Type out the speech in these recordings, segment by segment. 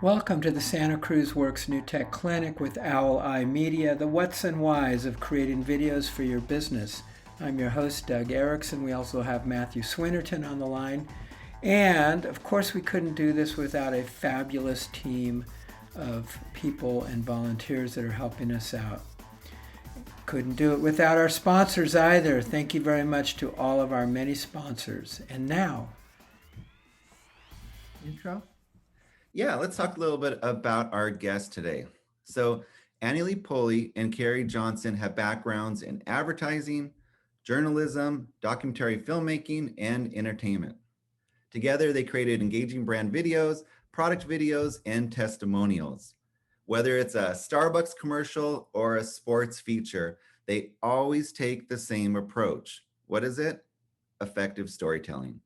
Welcome to the Santa Cruz Works New Tech Clinic with Owl Eye Media, the what's and whys of creating videos for your business. I'm your host, Doug Erickson. We also have Matthew Swinnerton on the line. And of course, we couldn't do this without a fabulous team of people and volunteers that are helping us out. Couldn't do it without our sponsors either. Thank you very much to all of our many sponsors. And now, intro. Yeah, let's talk a little bit about our guest today. So Poli and Carrie Johnson have backgrounds in advertising, journalism, documentary filmmaking, and entertainment. Together, they created engaging brand videos, product videos, and testimonials. Whether it's a Starbucks commercial or a sports feature, they always take the same approach. What is it? Effective storytelling.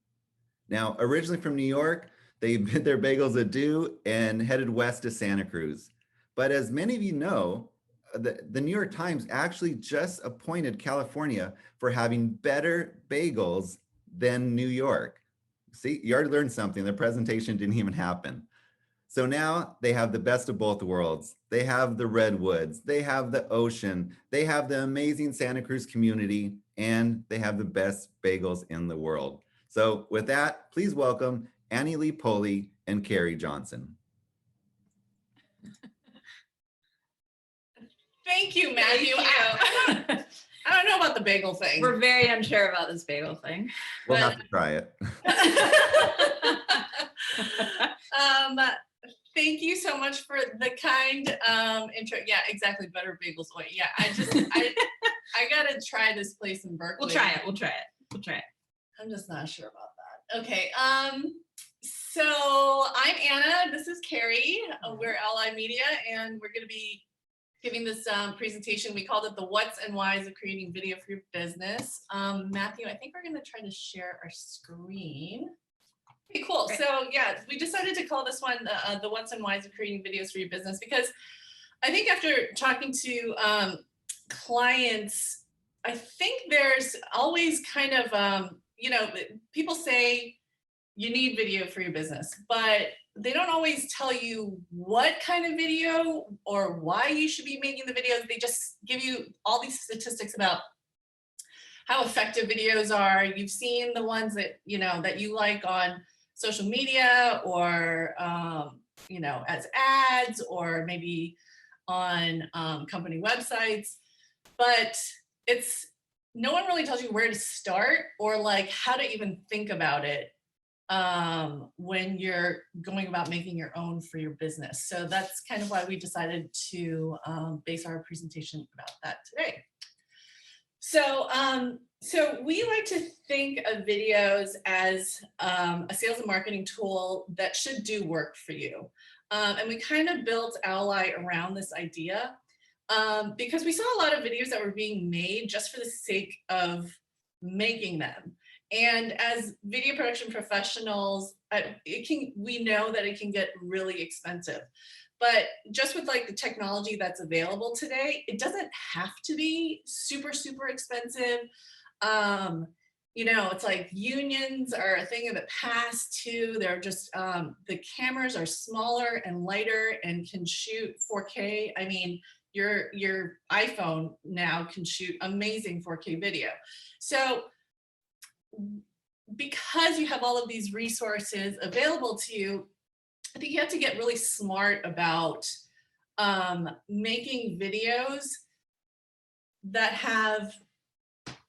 Now, originally from New York, they bid their bagels adieu and headed west to Santa Cruz. But as many of you know, the New York Times actually just appointed California for having better bagels than New York. See, you already learned something. The presentation didn't even happen. So now they have the best of both worlds. They have the redwoods, they have the ocean, they have the amazing Santa Cruz community, and they have the best bagels in the world. So with that, please welcome Poli and Carrie Johnson. Thank you, Matthew. I don't know about the bagel thing. We're very unsure about this bagel thing. We'll have to try it. Thank you so much for the kind intro. Yeah, exactly. Better bagels. Yeah, I gotta try this place in Berkeley. We'll try it. I'm just not sure about that. Okay. So I'm Anna. This is Carrie. We're Ally Media, and we're going to be giving this presentation. We called it the What's and Whys of Creating Video for Your Business. Matthew, I think we're going to try to share our screen. Okay, cool. Great. So yeah, we decided to call this one the What's and Whys of Creating Videos for Your Business because I think after talking to clients, I think there's always kind of, people say you need video for your business, but they don't always tell you what kind of video or why you should be making the videos. They just give you all these statistics about how effective videos are. You've seen the ones that, that you like on social media or, as ads or maybe on company websites, but no one really tells you where to start or like how to even think about it when you're going about making your own for your business. So that's kind of why we decided to base our presentation about that today. So we like to think of videos as a sales and marketing tool that should do work for you. And we kind of built Ally around this idea because we saw a lot of videos that were being made just for the sake of making them. And as video production professionals, we know that it can get really expensive. But just with like the technology that's available today, it doesn't have to be super, super expensive. It's like unions are a thing of the past too. They're just, the cameras are smaller and lighter and can shoot 4K. I mean, your iPhone now can shoot amazing 4K video. So because you have all of these resources available to you, I think you have to get really smart about making videos that have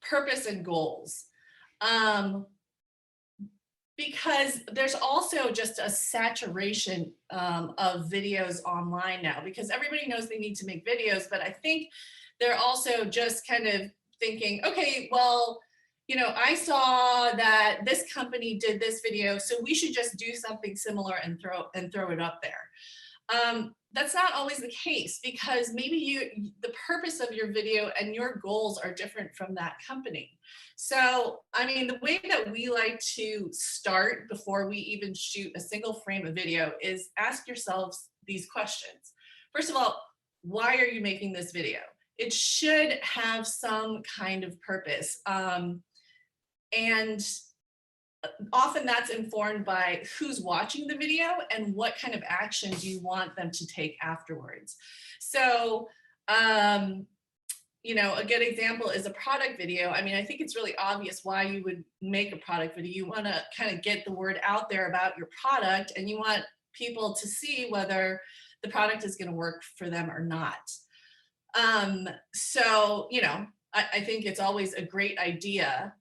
purpose and goals. Because there's also just a saturation of videos online now because everybody knows they need to make videos, but I think they're also just kind of thinking, okay, well, I saw that this company did this video, so we should just do something similar and throw it up there. That's not always the case because maybe the purpose of your video and your goals are different from that company. So, I mean, the way that we like to start before we even shoot a single frame of video is ask yourselves these questions. First of all, why are you making this video? It should have some kind of purpose. And often that's informed by who's watching the video and what kind of action do you want them to take afterwards. So, you know, a good example is a product video. I mean, I think it's really obvious why you would make a product video. You want to kind of get the word out there about your product, and you want people to see whether the product is going to work for them or not. So, you know, I think it's always a great idea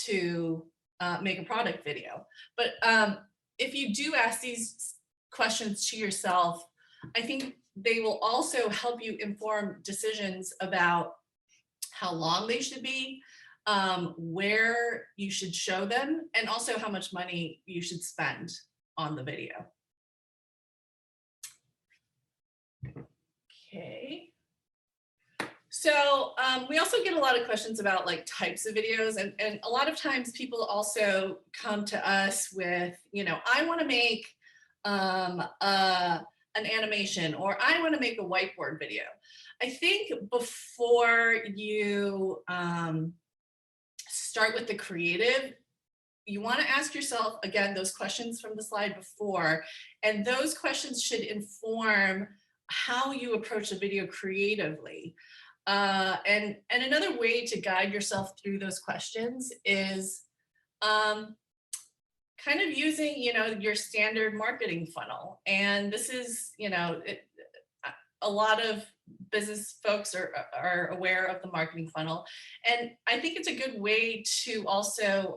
to make a product video. But if you do ask these questions to yourself, I think they will also help you inform decisions about how long they should be, where you should show them, and also how much money you should spend on the video. Okay. So we also get a lot of questions about like types of videos, and a lot of times people also come to us with, you know, I want to make an animation, or I want to make a whiteboard video. I think before you start with the creative, you want to ask yourself, again, those questions from the slide before, and those questions should inform how you approach a video creatively. And another way to guide yourself through those questions is kind of using, you know, your standard marketing funnel. And this is, you know, a lot of business folks are aware of the marketing funnel. And I think it's a good way to also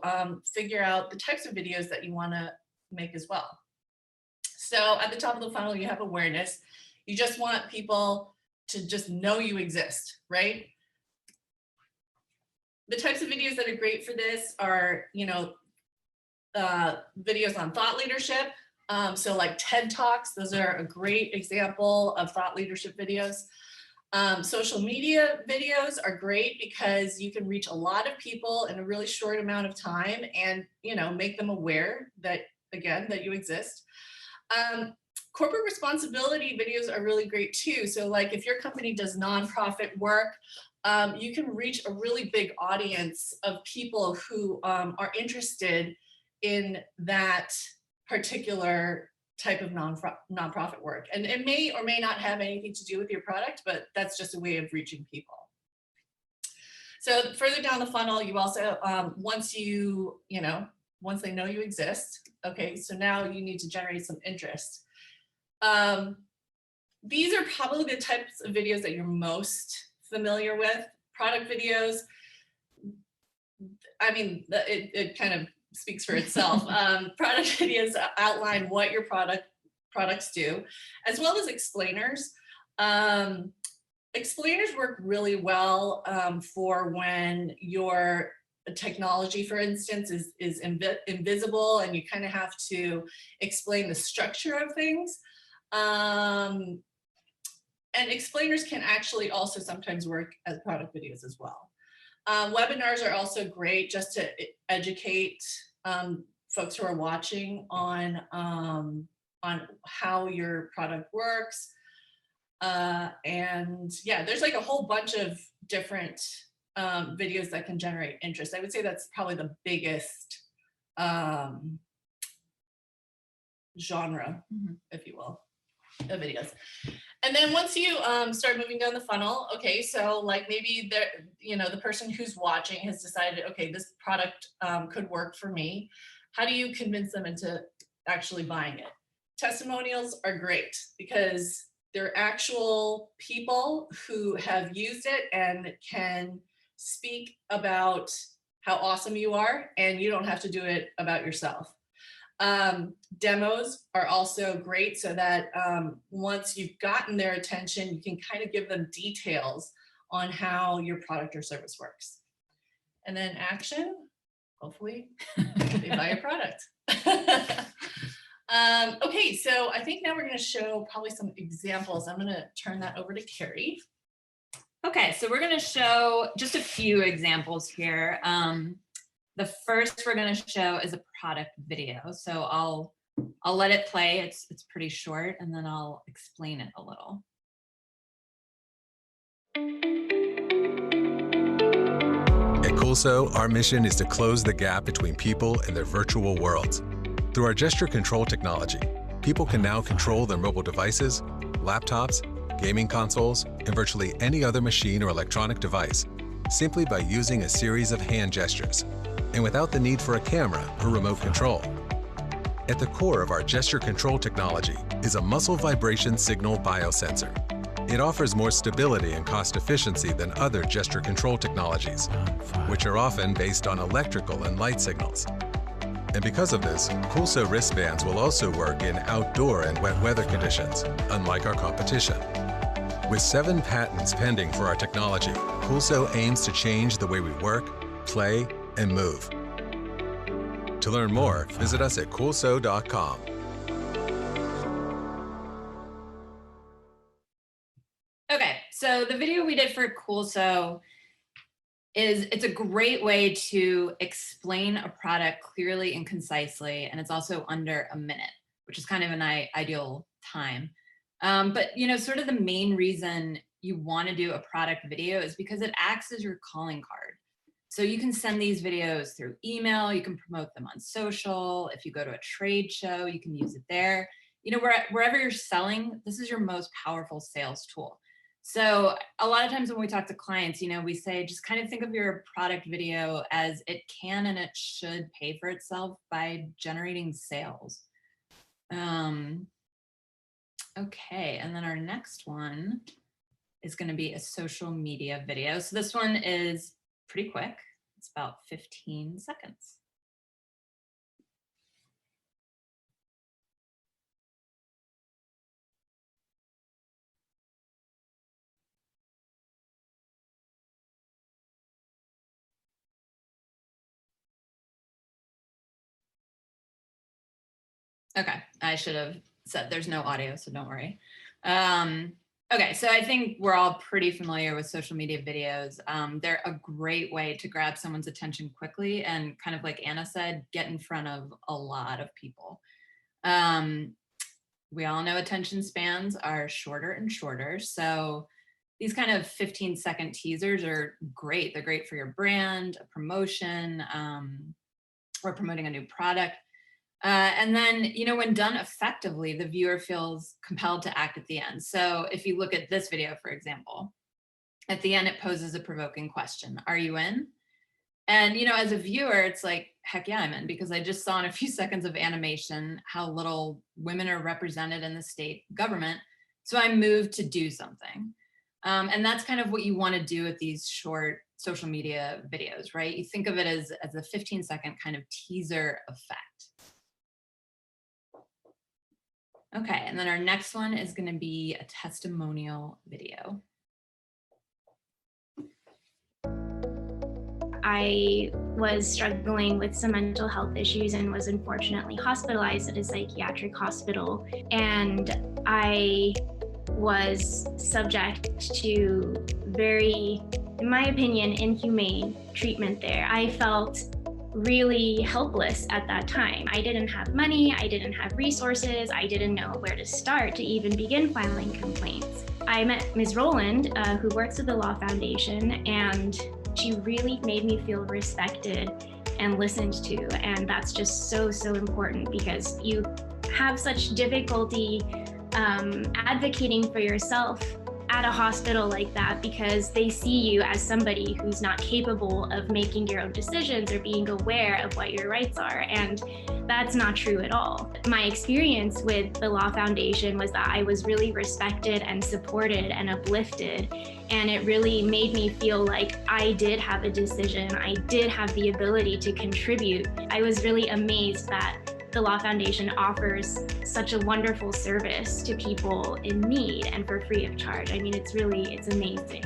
figure out the types of videos that you want to make as well. So at the top of the funnel, you have awareness. You just want people to just know you exist, right? The types of videos that are great for this are, you know, videos on thought leadership. So like TED Talks, those are a great example of thought leadership videos. Social media videos are great because you can reach a lot of people in a really short amount of time and, you know, make them aware that, again, that you exist. Corporate responsibility videos are really great too. So like if your company does nonprofit work, you can reach a really big audience of people who are interested in that particular type of nonprofit work. And it may or may not have anything to do with your product, but that's just a way of reaching people. So further down the funnel, you also, once they know you exist, okay, so now you need to generate some interest. These are probably the types of videos that you're most familiar with. Product videos, I mean, it kind of speaks for itself. Product videos outline what your products do, as well as explainers. Explainers work really well for when your technology, for instance, is invisible and you kind of have to explain the structure of things. And explainers can actually also sometimes work as product videos as well. Webinars are also great just to educate folks who are watching on how your product works. And yeah, there's like a whole bunch of different videos that can generate interest. I would say that's probably the biggest genre, if you will, of videos. And then once you start moving down the funnel, okay, so like maybe the person who's watching has decided, okay, this product could work for me. How do you convince them into actually buying it? Testimonials are great because they're actual people who have used it and can speak about how awesome you are, and you don't have to do it about yourself. Demos are also great so that once you've gotten their attention, you can kind of give them details on how your product or service works. And then action, hopefully they buy your product. Okay, so I think now we're going to show probably some examples. I'm going to turn that over to Carrie. Okay, so we're going to show just a few examples here. The first we're going to show is a product video. So I'll let it play. It's pretty short, and then I'll explain it a little. At Coolso, our mission is to close the gap between people and their virtual worlds. Through our gesture control technology, people can now control their mobile devices, laptops, gaming consoles, and virtually any other machine or electronic device simply by using a series of hand gestures, and without the need for a camera or remote control. At the core of our gesture control technology is a muscle vibration signal biosensor. It offers more stability and cost efficiency than other gesture control technologies, which are often based on electrical and light signals. And because of this, Coolso wristbands will also work in outdoor and wet weather conditions, unlike our competition. With 7 patents pending for our technology, Coolso aims to change the way we work, play, and move. To learn more, visit us at coolso.com. Okay, so the video we did for Coolso it's a great way to explain a product clearly and concisely, and it's also under a minute, which is kind of an ideal time. But sort of the main reason you want to do a product video is because it acts as your calling card. So you can send these videos through email, you can promote them on social. If you go to a trade show, you can use it there. Wherever you're selling, this is your most powerful sales tool. So a lot of times when we talk to clients, we say, just kind of think of your product video as it can and it should pay for itself by generating sales. Okay, and then our next one is going to be a social media video. So this one is pretty quick. It's about 15 seconds. Okay, I should have said there's no audio, so don't worry. Okay, so I think we're all pretty familiar with social media videos. They're a great way to grab someone's attention quickly and, kind of like Anna said, get in front of a lot of people. We all know attention spans are shorter and shorter, so these kind of 15-second teasers are great. They're great for your brand, a promotion, or promoting a new product. And then, when done effectively, the viewer feels compelled to act at the end. So if you look at this video, for example, at the end, it poses a provoking question. Are you in? And, as a viewer, it's like, heck yeah, I'm in, because I just saw in a few seconds of animation how little women are represented in the state government. So I moved to do something. And that's kind of what you want to do with these short social media videos, right? You think of it as a 15-second kind of teaser effect. Okay, and then our next one is going to be a testimonial video. I was struggling with some mental health issues and was unfortunately hospitalized at a psychiatric hospital. And I was subject to very, in my opinion, inhumane treatment there. I felt really helpless at that time. I didn't have money, I didn't have resources, I didn't know where to start to even begin filing complaints. I met Ms. Rowland, who works at the Law Foundation, and she really made me feel respected and listened to. And that's just so, so important, because you have such difficulty advocating for yourself at a hospital like that, because they see you as somebody who's not capable of making your own decisions or being aware of what your rights are. And that's not true at all. My experience with the Law Foundation was that I was really respected and supported and uplifted. And it really made me feel like I did have a decision. I did have the ability to contribute. I was really amazed that the Law Foundation offers such a wonderful service to people in need and for free of charge. I mean, it's amazing.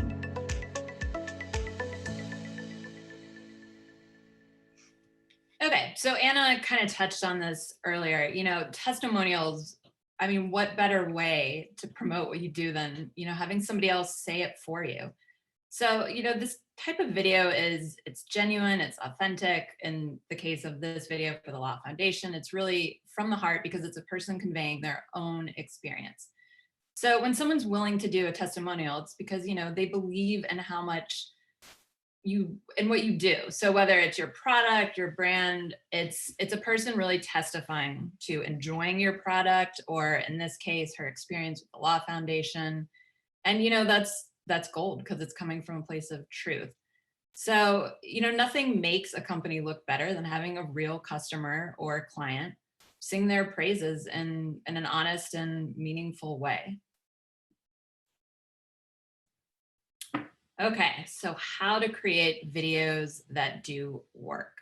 Okay, so Anna kind of touched on this earlier. Testimonials, I mean, what better way to promote what you do than, having somebody else say it for you? So, this type of video it's genuine, it's authentic. In the case of this video for the Law Foundation, it's really from the heart, because it's a person conveying their own experience. So when someone's willing to do a testimonial, it's because, they believe in how much, and what you do. So whether it's your product, your brand, it's a person really testifying to enjoying your product, or in this case, her experience with the Law Foundation. And, you know, that's gold because it's coming from a place of truth. So, you know, nothing makes a company look better than having a real customer or client sing their praises in an honest and meaningful way. Okay, so how to create videos that do work.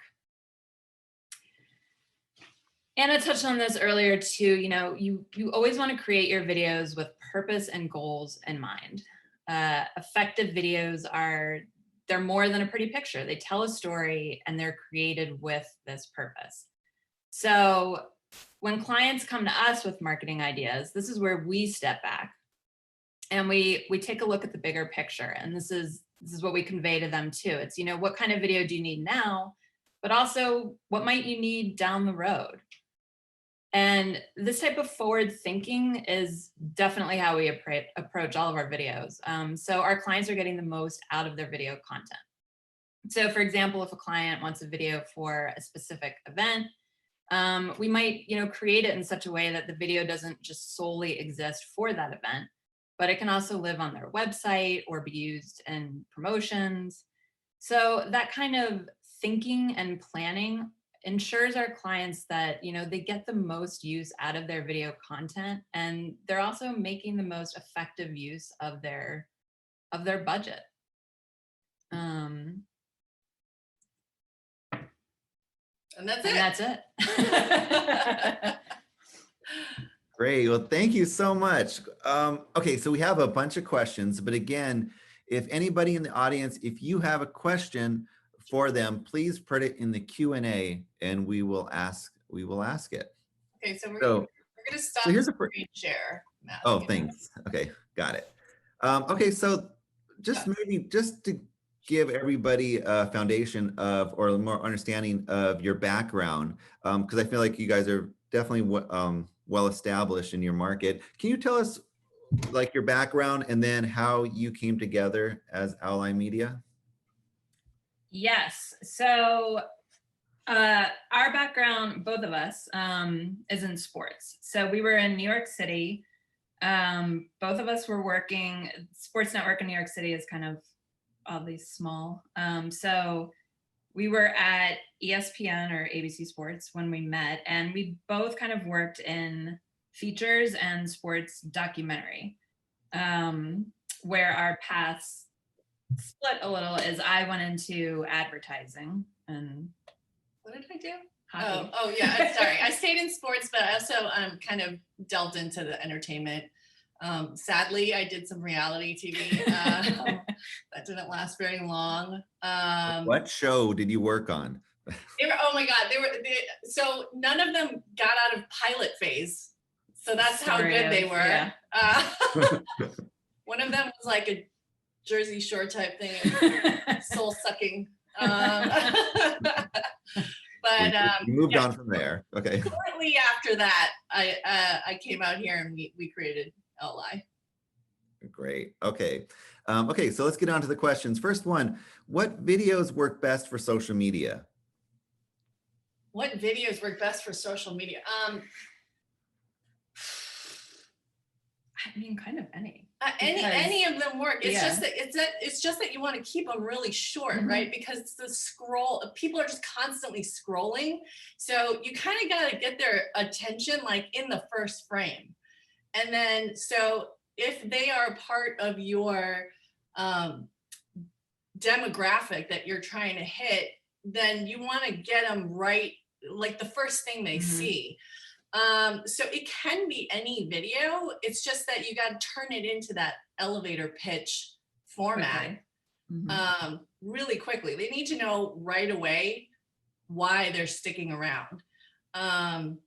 Anna touched on this earlier too. You know, you always want to create your videos with purpose and goals in mind. Effective videos they're more than a pretty picture. They tell a story and they're created with this purpose. So when clients come to us with marketing ideas, this is where we step back and we take a look at the bigger picture. And this is what we convey to them too. It's, you know, what kind of video do you need now, but also what might you need down the road? And this type of forward thinking is definitely how we approach all of our videos. So our clients are getting the most out of their video content. So for example, if a client wants a video for a specific event, we might, you know, create it in such a way that the video doesn't just solely exist for that event, but it can also live on their website or be used in promotions. So that kind of thinking and planning ensures our clients that, you know, they get the most use out of their video content, and they're also making the most effective use of their budget. And that's And it. that's it. Great. Well, thank you so much. Okay, so we have a bunch of questions, but again, if anybody in the audience, if you have a question for them, please put it in the Q&A and we will ask it. Okay, so we're gonna stop so here's the screen share, Matt. Oh, thanks. Okay, got it. Okay, so just to give everybody a foundation of, or a more understanding of your background, because I feel like you guys are definitely well established in your market. Can you tell us like your background and then how you came together as Ally Media? Yes. So our background, both of us, is in sports. So we were in New York City. Both of us were working. Sports Network in New York City is kind of oddly small. So we were at ESPN or ABC Sports when we met, and we both kind of worked in features and sports documentary, where our paths split a little as I went into advertising. And what did I do? Hockey. Oh yeah, I'm sorry. I stayed in sports, but I also kind of delved into the entertainment. Sadly, I did some reality TV. That didn't last very long. What show did you work on? Oh my God, so none of them got out of pilot phase. So that's how good they were. Yeah. One of them was like a Jersey Shore type thing, soul sucking. But you moved on from there. Okay. Shortly after that, I came out here and we created LI. Great. Okay. Okay, so let's get on to the questions. First one, what videos work best for social media? What videos work best for social media? I mean, kind of any. Any of them work. It's Yeah. it's just that you want to keep them really short, Mhm. right? Because the people are just constantly scrolling. So you kind of got to get their attention like in the first frame. And then, so if they are part of your demographic that you're trying to hit, then you want to get them right, like the first thing they see. So it can be any video. It's just that you got to turn it into that elevator pitch format really quickly. They need to know right away why they're sticking around. And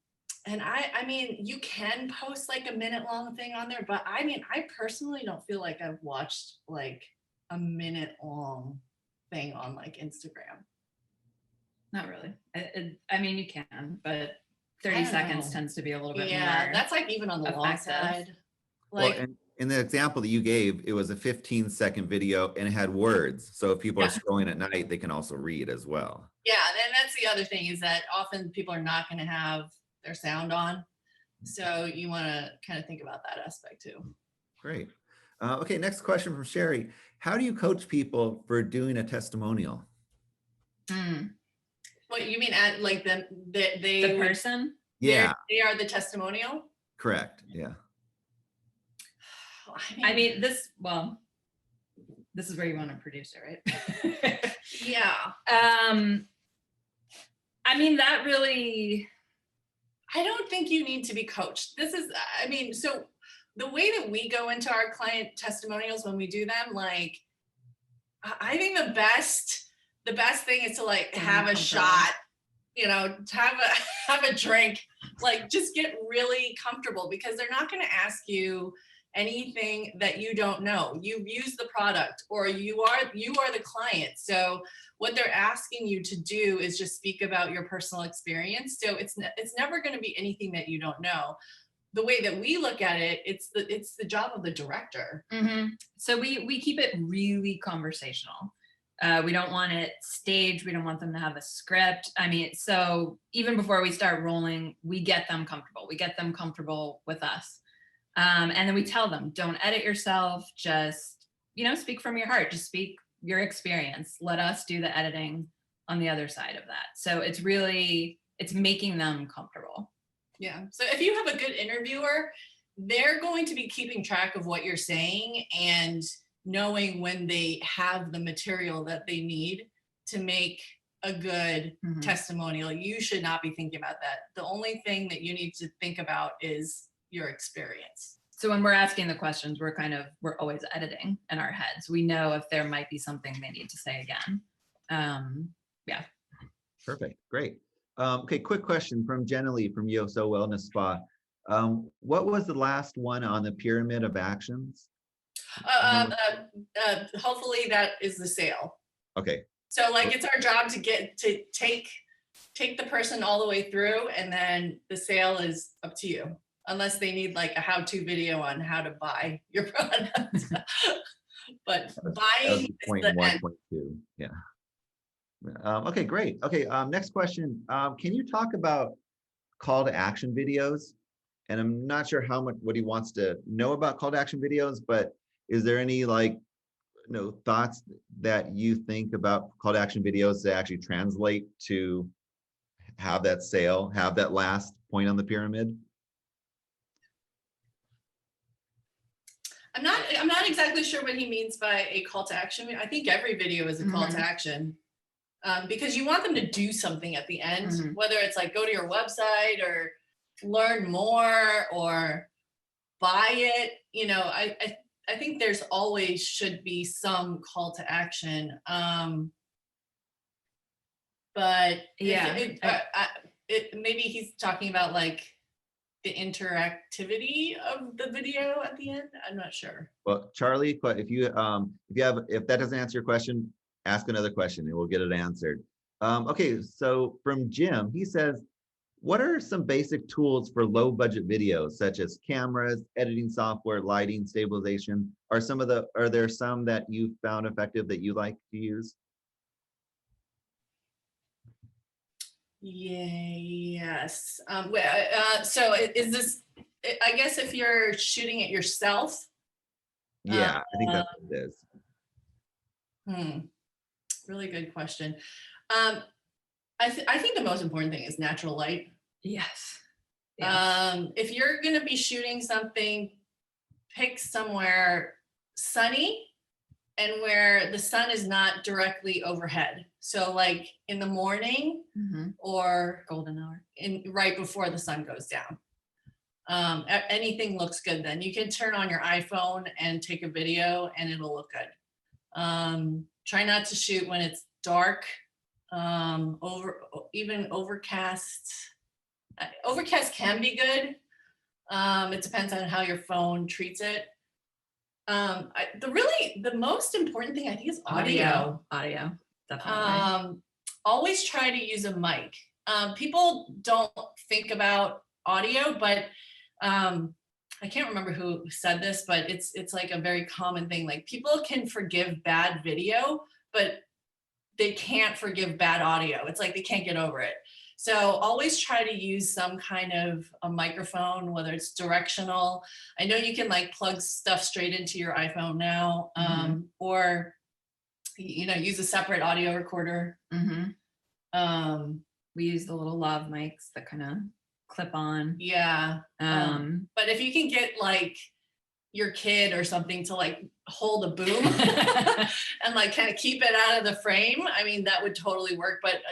I mean, you can post like a minute-long thing on there, but I mean, I personally don't feel like I've watched like a minute-long thing on like Instagram. Not really. I mean, you can, but 30 seconds tends to be a little bit more. Yeah, that's like even on the long effective. side. Well, Like, in the example that you gave, it was a 15-second video and it had words. So if people are scrolling at night, they can also read as well. Yeah, and that's the other thing, is that often people are not going to have their sound on. So you want to kind of think about that aspect too. Great. Okay, next question from Sherry. How do you coach people for doing a testimonial? What you mean, at like The person? Yeah, they are the testimonial? correct. Yeah. I mean, this is where you want to produce it, right? Yeah. I mean, that really, I don't think you need to be coached. This is, I mean, so the way that we go into our client testimonials when we do them, like, I think the best thing is to like have a shot, you know, to have a drink, like just get really comfortable, because they're not going to ask you anything that you don't know. You've used the product, or you are the client. So what they're asking you to do is just speak about your personal experience. So it's never going to be anything that you don't know. The way that we look at it, it's the job of the director. Mm-hmm. So we keep it really conversational. We don't want it staged. We don't want them to have a script. I mean, so even before we start rolling, we get them comfortable. We get them comfortable with us. And then we tell them, don't edit yourself. Just, speak from your heart. Just speak your experience. Let us do the editing on the other side of that. So it's making them comfortable. Yeah. So if you have a good interviewer, they're going to be keeping track of what you're saying and knowing when they have the material that they need to make a good testimonial. You should not be thinking about that. The only thing that you need to think about is your experience. So when we're asking the questions, we're always editing in our heads. We know if there might be something they need to say again. Yeah. Perfect. Great. Okay, quick question from Jenna Lee from YoSo Wellness Spa. What was the last one on the pyramid of actions? Hopefully that is the sale. Okay. So like it's our job to take the person all the way through, and then the sale is up to you, unless they need like a how-to video on how to buy your product. But buying is point the 1.2. Yeah. Okay, great. Okay, next question. Can you talk about call to action videos? And I'm not sure what he wants to know about call to action videos, but is there any thoughts that you think about call to action videos that actually translate to have that sale, have that last point on the pyramid? I'm not exactly sure what he means by a call to action. I think every video is a call to action, because you want them to do something at the end, whether it's like go to your website or learn more or buy it. I think there's always should be some call to action. But yeah, maybe he's talking about like the interactivity of the video at the end. I'm not sure. Well, Charlie, if that doesn't answer your question, ask another question and we'll get it answered. Okay, so from Jim, he says, what are some basic tools for low budget videos, such as cameras, editing software, lighting, stabilization? Are there some that you found effective that you like to use? Yes. So is this, I guess if you're shooting it yourself? Yeah, I think that's what it is. Really good question. I think the most important thing is natural light. Yes. If you're going to be shooting something, pick somewhere sunny and where the sun is not directly overhead. So like in the morning or golden hour, right before the sun goes down. Anything looks good then. You can turn on your iPhone and take a video and it'll look good. Try not to shoot when it's dark. Even overcast. Overcast can be good. It depends on how your phone treats it. The most important thing I think is audio. Audio, definitely. Always try to use a mic. People don't think about audio, but I can't remember who said this, but it's like a very common thing. Like people can forgive bad video, but they can't forgive bad audio. It's like they can't get over it. So always try to use some kind of a microphone, whether it's directional. I know you can like plug stuff straight into your iPhone now, or use a separate audio recorder. We use the little lav mics that kind of clip on. Yeah. But if you can get like your kid or something to like hold a boom and like kind of keep it out of the frame, I mean, that would totally work. But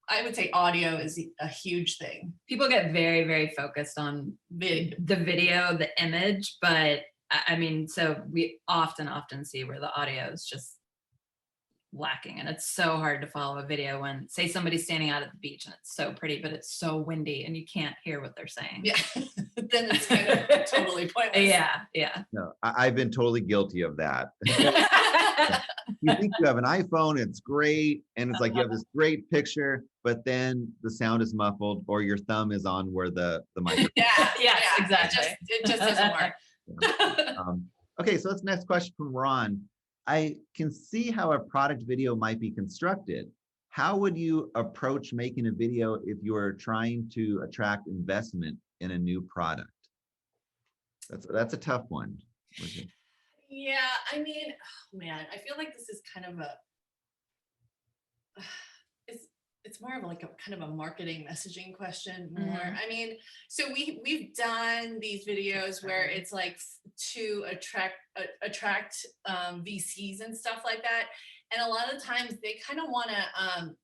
I would say audio is a huge thing. People get very, very focused on the video, the image, but I mean, so we often see where the audio is just lacking, and it's so hard to follow a video when, say, somebody's standing out at the beach and it's so pretty, but it's so windy and you can't hear what they're saying. Yeah. Then it's kind of totally pointless. Yeah. No, I've been totally guilty of that. You think you have an iPhone, it's great, and it's like you have this great picture, but then the sound is muffled or your thumb is on where the mic. Yes, exactly. It just doesn't work. Okay, so that's the next question from Ron. I can see how a product video might be constructed. How would you approach making a video if you are trying to attract investment in a new product? That's a tough one. Yeah, I mean, oh man, I feel like this is kind of it's more of like a kind of a marketing messaging question more. I mean, so we've done these videos where it's like to attract VCs and stuff like that, and a lot of times they kind of want to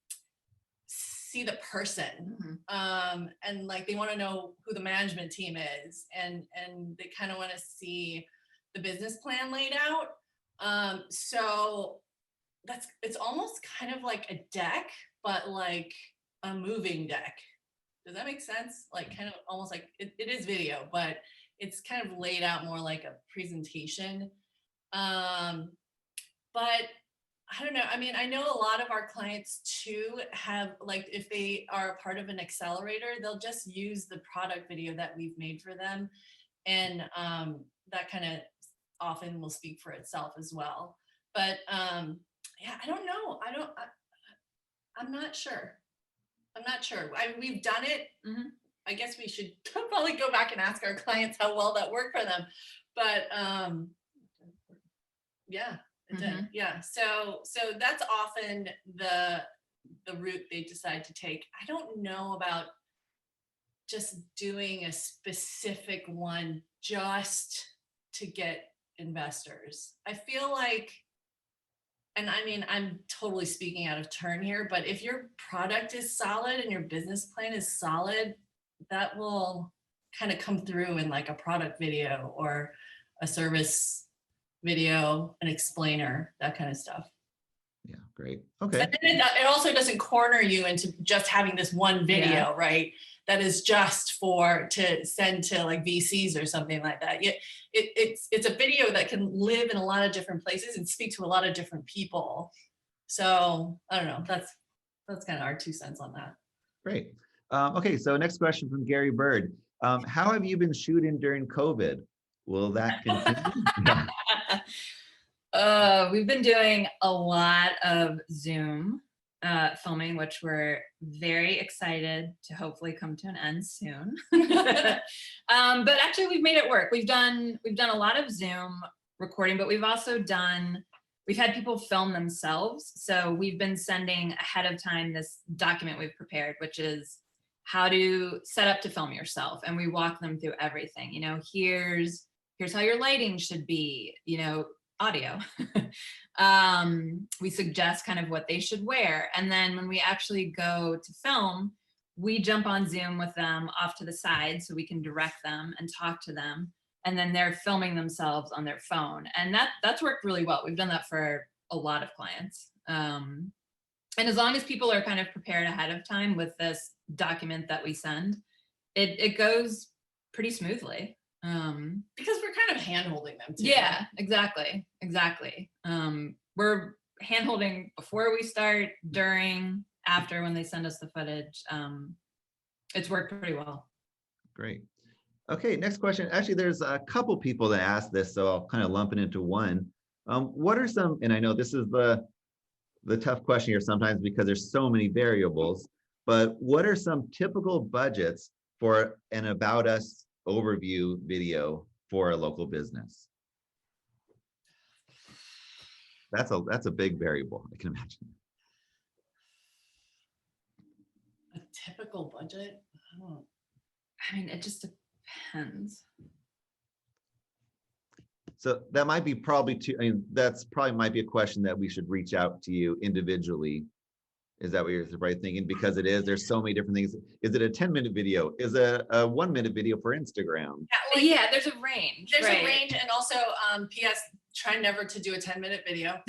see the person, and like they want to know who the management team is, and they kind of want to see the business plan laid out. So it's almost kind of like a deck, but like a moving deck. Does that make sense? Like kind of almost like it is video, but it's kind of laid out more like a presentation. But I don't know. I mean, I know a lot of our clients too have, like, if they are a part of an accelerator, they'll just use the product video that we've made for them. And that kind of often will speak for itself as well. But yeah, I don't know. I'm not sure. We've done it. I guess we should probably go back and ask our clients how well that worked for them. But yeah, it did. Yeah. So that's often the route they decide to take. I don't know about just doing a specific one just to get investors. I feel like, and I mean, I'm totally speaking out of turn here, but if your product is solid and your business plan is solid, that will kind of come through in like a product video or a service video, an explainer, that kind of stuff. Yeah, great. Okay. And then it also doesn't corner you into just having this one video, right? That is just to send to like VCs or something like that. It's a video that can live in a lot of different places and speak to a lot of different people. So I don't know. That's kind of our 2 cents on that. Great. Okay, so next question from Gary Bird. How have you been shooting during COVID? Will that continue? We've been doing a lot of Zoom filming, which we're very excited to hopefully come to an end soon. But actually we've made it work. We've done a lot of Zoom recording, but we've had people film themselves. So we've been sending ahead of time this document we've prepared, which is how to set up to film yourself. And we walk them through everything. Here's how your lighting should be, audio. We suggest kind of what they should wear. And then when we actually go to film, we jump on Zoom with them off to the side so we can direct them and talk to them. And then they're filming themselves on their phone. And that's worked really well. We've done that for a lot of clients. And as long as people are kind of prepared ahead of time with this document that we send, it goes pretty smoothly. Because we're kind of hand-holding them too. Yeah, exactly. We're hand-holding before we start, during, after, when they send us the footage. It's worked pretty well. Great. Okay, next question. Actually, there's a couple people that asked this, so I'll kind of lump it into one. What are some, and I know this is the tough question here sometimes because there's so many variables, but what are some typical budgets for an About Us overview video for a local business? That's a big variable, I can imagine. A typical budget? Oh. I mean, it just depends. So that might be probably too, I mean, that's probably might be a question that we should reach out to you individually. Is that what you're probably thinking? Because there's so many different things. Is it a 10-minute video? Is it a 1-minute video for Instagram? Yeah, there's a range. There's a range, and also, P.S. Try never to do a 10-minute video.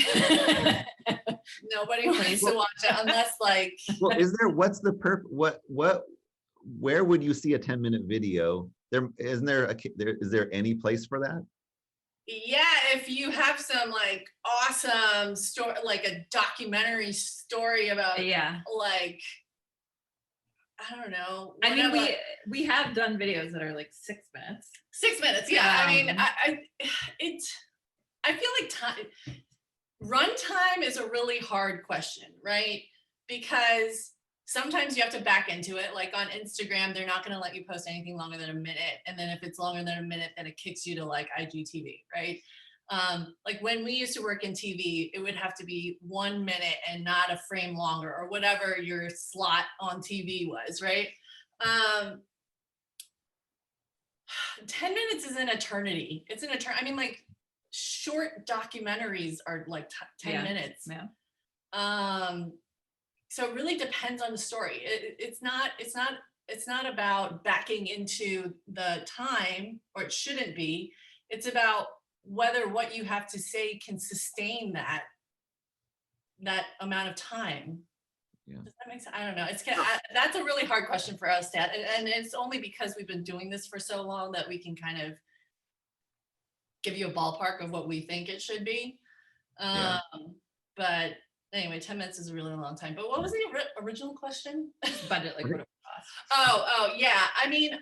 Nobody wants to watch it unless like. Well, what's the where would you see a 10-minute video? Is there any place for that? Yeah, if you have some like awesome story, like a documentary story about, like, I don't know. I mean, we have done videos that are like 6 minutes. 6 minutes, yeah. I mean, I feel like runtime is a really hard question, right? Because sometimes you have to back into it. Like on Instagram, they're not going to let you post anything longer than a minute. And then if it's longer than a minute, then it kicks you to like IGTV, right? Like when we used to work in TV, it would have to be 1 minute and not a frame longer or whatever your slot on TV was, right? 10 minutes is an eternity. It's an eternity. I mean, like short documentaries are like 10 minutes. Yeah. So it really depends on the story. It's not about backing into the time, or it shouldn't be. It's about whether what you have to say can sustain that amount of time. Yeah. Does that make sense? I don't know. That's a really hard question for us, Dad. And it's only because we've been doing this for so long that we can kind of give you a ballpark of what we think it should be. But anyway, 10 minutes is a really long time. But what was the original question? Budget, like what it would cost. Oh, yeah. I mean,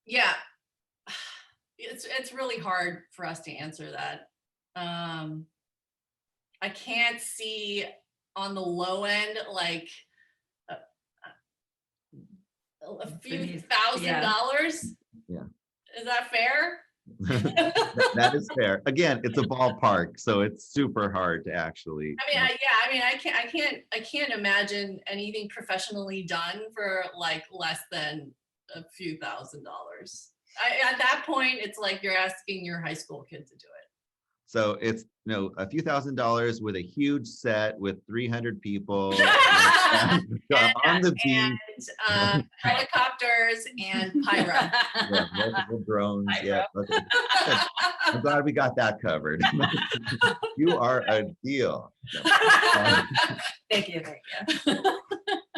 yeah. It's really hard for us to answer that. I can't see on the low end like a few $1,000. Yeah. Is that fair? That is fair. Again, it's a ballpark, so it's super hard to actually. I can't imagine anything professionally done for like less than a few $1,000. At that point, it's like you're asking your high school kid to do it. So it's a few $1,000s with a huge set with 300 people on the beach. And helicopters and pyro. Yeah, multiple drones. Yeah. Okay. I'm glad we got that covered. You are a deal. Thank you.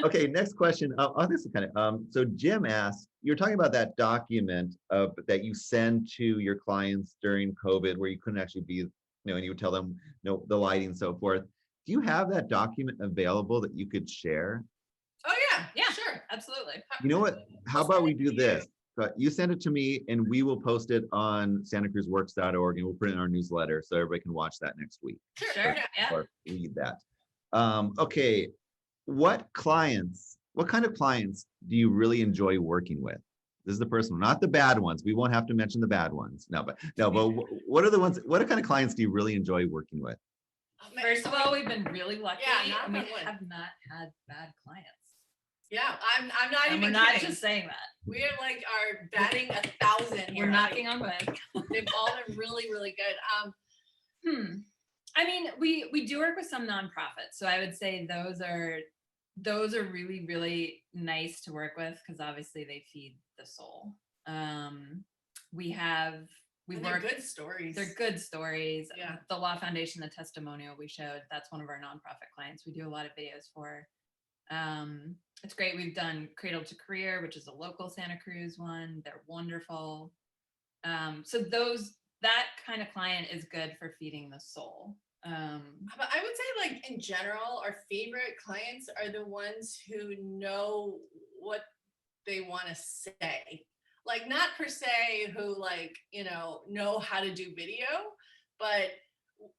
Okay, next question. This is kind of so Jim asked, you're talking about that document that you send to your clients during COVID where you couldn't actually be, and you would tell them, the lighting and so forth. Do you have that document available that you could share? Oh yeah, sure, absolutely. You know what? How about we do this? You send it to me and we will post it on santacruzworks.org and we'll put it in our newsletter so everybody can watch that next week. Sure. Or read that. Okay. What kind of clients do you really enjoy working with? This is the first one, not the bad ones. We won't have to mention the bad ones. But what are the ones, what kind of clients do you really enjoy working with? First of all, we've been really lucky. Yeah, we have not had bad clients. Yeah, I'm not even. We're not kidding. just saying that. We are are batting 1,000 here. We're knocking on wood. They've all been really, really good. I mean, we do work with some nonprofits, so I would say those are really, really nice to work with because obviously they feed the soul. They're good stories. They're good stories. Yeah. The Law Foundation, the Testimonial we showed, that's one of our nonprofit clients. We do a lot of videos for. It's great. We've done Cradle to Career, which is a local Santa Cruz one. They're wonderful. So that kind of client is good for feeding the soul. But I would say, like, in general, our favorite clients are the ones who know what they want to say. like not per se who like, know how to do video, but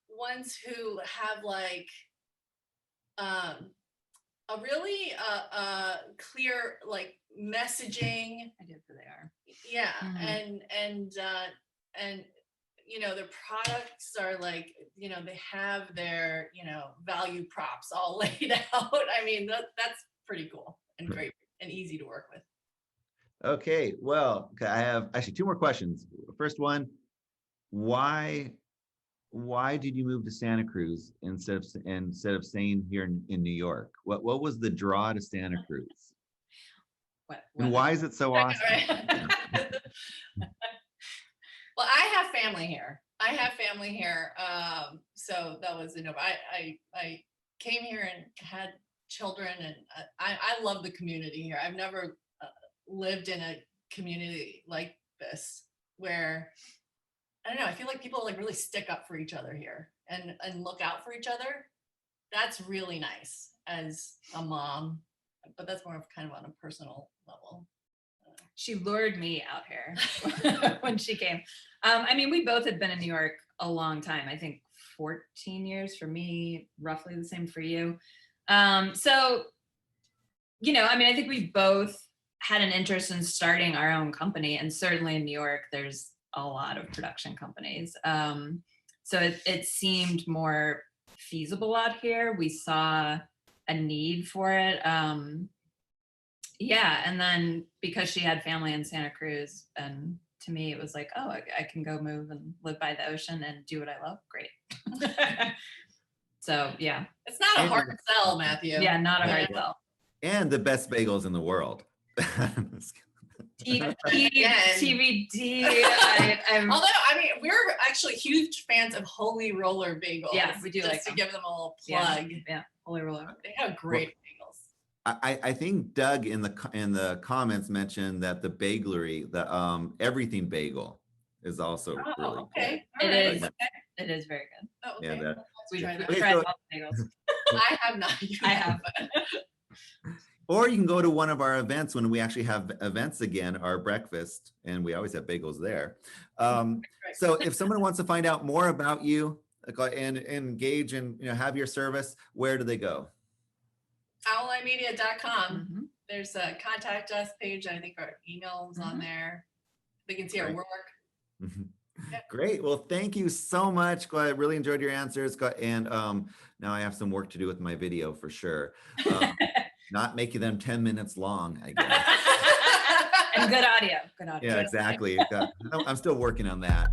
ones who have like a really clear like messaging. I do who they are. Yeah. Mhm. And their products are like, they have their, value props all laid out. I mean, that's pretty cool and great and easy to work with. Okay, well, I have actually two more questions. First one, why did you move to Santa Cruz instead of staying here in New York? What was the draw to Santa Cruz? And why is it so awesome? Well, I have family here. So that was I came here and had children, and I love the community here. I've never lived in a community like this where, I don't know, I feel like people like really stick up for each other here and look out for each other. That's really nice as a mom, but that's more of kind of on a personal level. She lured me out here when she came. I mean, we both had been in New York a long time. I think 14 years for me, roughly the same for you. So, I mean, I think we both had an interest in starting our own company, and certainly in New York, there's a lot of production companies. So it seemed more feasible out here. We saw a need for it. Yeah, and then because she had family in Santa Cruz, and to me it was like, oh, I can go move and live by the ocean and do what I love. Great. So yeah, it's not a hard sell, Matthew. Yeah, not a hard sell. And the best bagels in the world. TBD. Although, I mean, we're actually huge fans of Holy Roller Bagels. Yeah, we do, just like to them. give them a little plug. Yeah, Holy Roller. They have great bagels. I think Doug in the comments mentioned that the baglery, the everything bagel, is also really okay. good. It is very good. Oh, okay. Yeah, We've try that. tried all the bagels. I have not. I have. Or you can go to one of our events when we actually have events again, our breakfast, and we always have bagels there. So if someone wants to find out more about you and engage and have your service, where do they go? owlimedia.com. Mm-hmm. There's a contact us page. I think our email's on there. They can see our work. Yeah. Great. Well, thank you so much. I really enjoyed your answers. And now I have some work to do with my video for sure. Not making them 10 minutes long, I guess. And good audio. Yeah, exactly. I'm still working on that.